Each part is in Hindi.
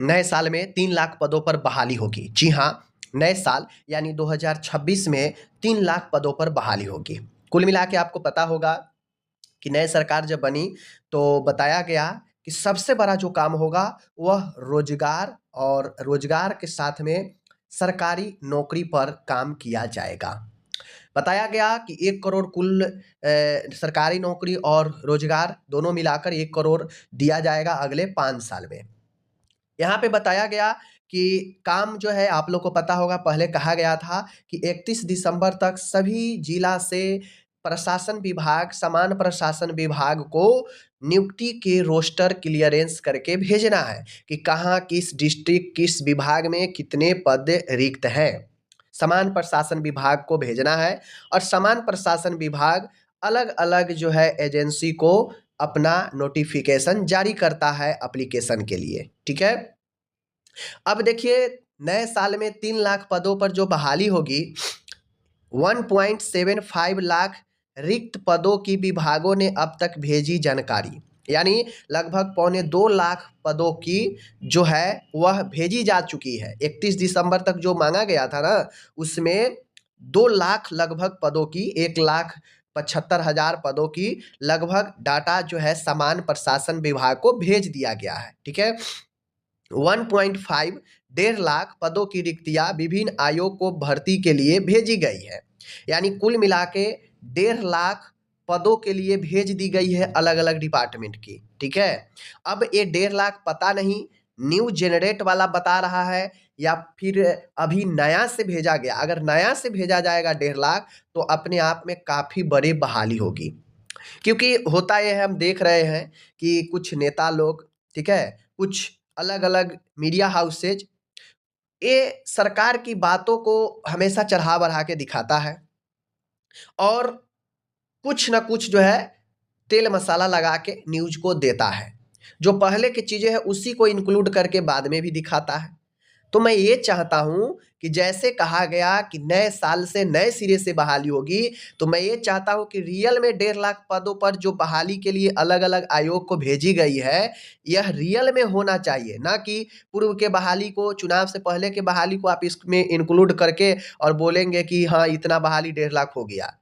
नए साल में 3 लाख पदों पर बहाली होगी। जी हाँ, नए साल यानी 2026 में 3 लाख पदों पर बहाली होगी। कुल मिला के आपको पता होगा कि नई सरकार जब बनी तो बताया गया कि सबसे बड़ा जो काम होगा वह रोजगार, और रोजगार के साथ में सरकारी नौकरी पर काम किया जाएगा। बताया गया कि 1 करोड़ कुल सरकारी नौकरी और रोजगार दोनों मिलाकर 1 करोड़ दिया जाएगा अगले 5 साल में। यहाँ पे बताया गया कि काम जो है आप लोग को पता होगा, पहले कहा गया था कि 31 दिसंबर तक सभी जिला से प्रशासन विभाग, समान प्रशासन विभाग को नियुक्ति के रोस्टर क्लियरेंस करके भेजना है कि कहाँ, किस डिस्ट्रिक्ट, किस विभाग में कितने पद रिक्त हैं। समान प्रशासन विभाग को भेजना है और समान प्रशासन विभाग अलग-अलग जो है एजेंसी को अपना नोटिफिकेशन जारी करता है एप्लीकेशन के लिए, ठीक है। अब देखिए, नए साल में 3 लाख पदों पर जो बहाली होगी, 1.75 लाख रिक्त पदों की विभागों ने अब तक भेजी जानकारी, यानी लगभग 2.25 लाख पदों की जो है वह भेजी जा चुकी है। 31 दिसंबर तक जो मांगा गया था ना, उसमें 2 लाख लगभग पदों की, 1,75,000 पदों की लगभग डाटा जो है समान प्रशासन विभाग को भेज दिया गया है, ठीक है। 1.5 1.5 लाख पदों की रिक्तियां विभिन्न आयोग को भर्ती के लिए भेजी गई है, यानी कुल मिला के 1.5 लाख पदों के लिए भेज दी गई है अलग अलग डिपार्टमेंट की, ठीक है। अब ये 1.5 लाख पता नहीं न्यू जनरेट वाला बता रहा है या फिर अभी नया से भेजा गया। अगर नया से भेजा जाएगा 1.5 लाख तो अपने आप में काफ़ी बड़ी बहाली होगी, क्योंकि होता ये है, हम देख रहे हैं कि कुछ नेता लोग, ठीक है, कुछ अलग अलग मीडिया हाउसेज ये सरकार की बातों को हमेशा चढ़ा बढ़ा के दिखाता है और कुछ ना कुछ जो है तेल मसाला लगा के न्यूज को देता है। जो पहले की चीज़ें हैं उसी को इंक्लूड करके बाद में भी दिखाता है। तो मैं ये चाहता हूँ कि जैसे कहा गया कि नए साल से नए सिरे से बहाली होगी, तो मैं ये चाहता हूँ कि रियल में 1.5 लाख पदों पर जो बहाली के लिए अलग अलग आयोग को भेजी गई है, यह रियल में होना चाहिए, ना कि पूर्व के बहाली को, चुनाव से पहले के बहाली को आप इसमें इंक्लूड करके और बोलेंगे कि हाँ इतना बहाली 1.5 लाख हो गया।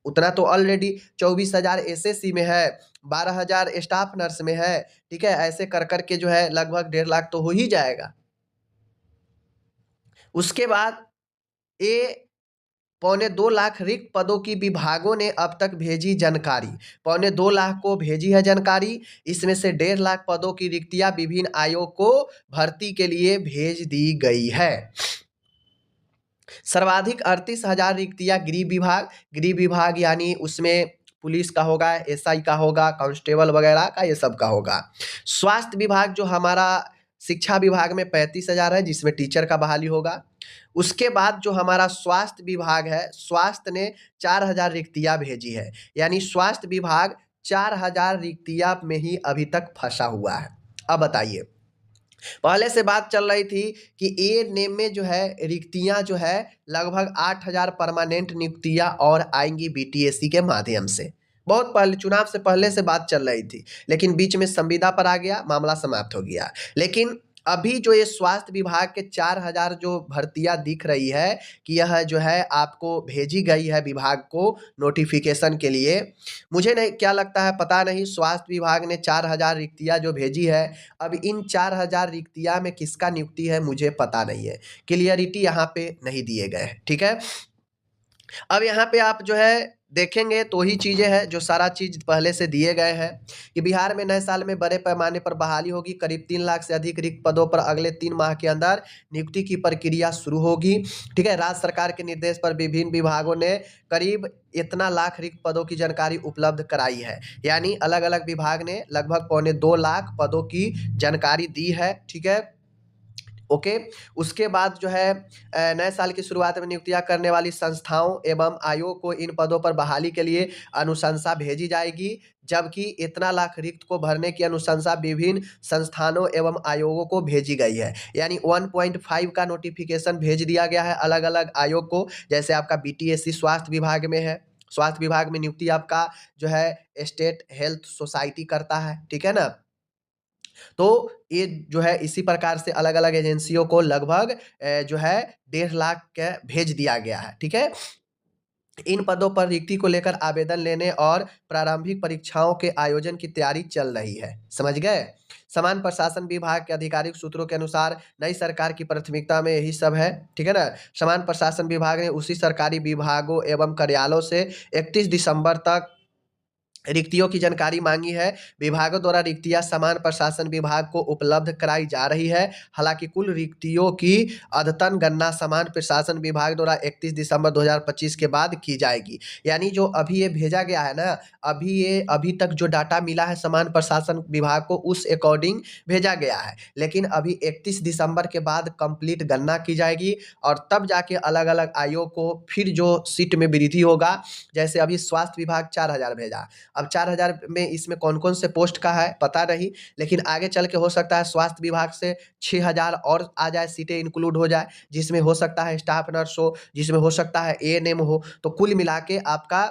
उतना तो ऑलरेडी 24,000 एसएससी में है, 12,000 स्टाफ नर्स में है, ठीक है। ऐसे कर करके जो है लगभग 1.5 लाख तो हो ही जाएगा। उसके बाद ये 2.25 लाख रिक्त पदों की विभागों ने अब तक भेजी जानकारी। 2.25 लाख को भेजी है जानकारी, इसमें से 1.5 लाख पदों की रिक्तियां विभिन्न आयोग को भर्ती के लिए भेज दी गई है। सर्वाधिक 38,000 रिक्तियां गृह विभाग यानी उसमें पुलिस का होगा, एसआई का होगा, कांस्टेबल वगैरह का, ये सब का होगा। स्वास्थ्य विभाग जो हमारा शिक्षा विभाग में 35,000 है, जिसमें टीचर का बहाली होगा। उसके बाद जो हमारा स्वास्थ्य विभाग है, स्वास्थ्य ने 4,000 रिक्तियां भेजी है, यानी स्वास्थ्य विभाग 4,000 रिक्तियां में ही अभी तक फंसा हुआ है। अब बताइए, पहले से बात चल रही थी कि ए नेम में जो है रिक्तियां जो है लगभग 8,000 परमानेंट नियुक्तियां और आएंगी बीटीएससी के माध्यम से। बहुत पहले, चुनाव से पहले से बात चल रही थी, लेकिन बीच में संविदा पर आ गया, मामला समाप्त हो गया। लेकिन अभी जो ये स्वास्थ्य विभाग के 4,000 जो भर्तियां दिख रही है कि यह जो है आपको भेजी गई है विभाग को नोटिफिकेशन के लिए, मुझे नहीं क्या लगता है, पता नहीं स्वास्थ्य विभाग ने 4,000 रिक्तियां जो भेजी है, अब इन 4,000 रिक्तियां में किसका नियुक्ति है मुझे पता नहीं है, क्लियरिटी यहाँ पे नहीं दिए गए हैं, ठीक है। अब यहाँ पे आप जो है देखेंगे तो ही चीज़ें हैं जो सारा चीज़ पहले से दिए गए हैं कि बिहार में नए साल में बड़े पैमाने पर बहाली होगी। करीब 3 लाख से अधिक रिक्त पदों पर अगले 3 माह के अंदर नियुक्ति की प्रक्रिया शुरू होगी, ठीक है। राज्य सरकार के निर्देश पर विभिन्न विभागों ने करीब इतना लाख रिक्त पदों की जानकारी उपलब्ध कराई है, यानी अलग अलग विभाग ने लगभग 2.25 लाख पदों की जानकारी दी है, ठीक है। ओके। उसके बाद जो है नए साल की शुरुआत में नियुक्तियां करने वाली संस्थाओं एवं आयोग को इन पदों पर बहाली के लिए अनुशंसा भेजी जाएगी, जबकि इतना लाख रिक्त को भरने की अनुशंसा विभिन्न संस्थानों एवं आयोगों को भेजी गई है, यानी 1.5 का नोटिफिकेशन भेज दिया गया है अलग अलग आयोग को। जैसे आपका बीटीएससी स्वास्थ्य विभाग में है, स्वास्थ्य विभाग में नियुक्ति आपका जो है स्टेट हेल्थ सोसाइटी करता है, ठीक है ना। तो ये जो है इसी प्रकार से अलग-अलग एजेंसियों को लगभग जो है 1.5 लाख के भेज दिया गया है, ठीक है? इन पदों पर रिक्ति को लेकर आवेदन लेने और प्रारंभिक परीक्षाओं के आयोजन की तैयारी चल रही है। समझ गए? समान प्रशासन विभाग के आधिकारिक सूत्रों के अनुसार नई सरकार की प्राथमिकता में यही सब है, ठीक है ना? समान प्रशासन विभाग ने उसी सरकारी विभागों एवं कार्यालयों से 31 दिसंबर तक रिक्तियों की जानकारी मांगी है। विभागों द्वारा रिक्तियां समान प्रशासन विभाग को उपलब्ध कराई जा रही है। हालांकि कुल रिक्तियों की अद्यतन गणना समान प्रशासन विभाग द्वारा 31 दिसंबर 2025 के बाद की जाएगी। यानी जो अभी ये भेजा गया है ना, अभी तक जो डाटा मिला है समान प्रशासन विभाग को उस अकॉर्डिंग भेजा गया है। लेकिन अभी 31 दिसंबर के बाद कंप्लीट गणना की जाएगी और तब जाके अलग-अलग आयोग को फिर जो सीट में वृद्धि होगा, जैसे अभी स्वास्थ्य विभाग 4000 भेजा। अब 4000 में इसमें कौन-कौन से पोस्ट का है पता नहीं, लेकिन आगे चल के हो सकता है स्वास्थ्य विभाग से 6000 और आ जाए, सीटें इंक्लूड हो जाए, जिसमें हो सकता है स्टाफ नर्स हो, जिसमें हो सकता है एएनएम हो। तो कुल मिला के आपका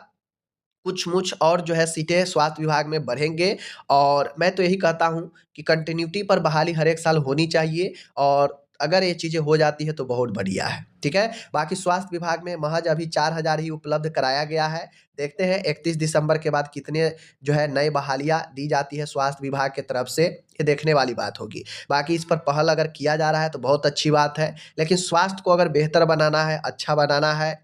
कुछ-मुछ और जो है सीटें स्वास्थ्य विभाग में बढ़ेंगे और मैं तो यही कहता हूँ कि कंटिन्यूटी पर बहाली हर एक साल होनी चाहिए और अगर ये चीज़ें हो जाती है तो बहुत बढ़िया है, ठीक है? बाकी स्वास्थ्य विभाग में महज़ अभी 4000 ही उपलब्ध कराया गया है। देखते हैं 31 दिसंबर के बाद कितने जो है नए बहालियाँ दी जाती है स्वास्थ्य विभाग की तरफ से, ये देखने वाली बात होगी। बाकी इस पर पहल अगर किया जा रहा है तो बहुत अच्छी बात है, लेकिन स्वास्थ्य को अगर बेहतर बनाना है, अच्छा बनाना है,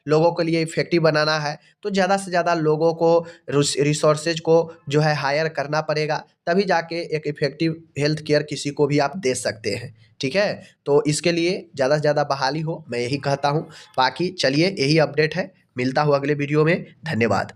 लोगों के लिए इफ़ेक्टिव बनाना है, तो ज़्यादा से ज़्यादा लोगों को रिसोर्सेज को जो है हायर करना पड़ेगा, तभी जाके एक इफ़ेक्टिव हेल्थ केयर किसी को भी आप दे सकते हैं, ठीक है? तो इसके लिए ज़्यादा से ज़्यादा बहाली हो, मैं यही कहता हूँ। बाकी चलिए यही अपडेट है, मिलता हूँ अगले वीडियो में, धन्यवाद।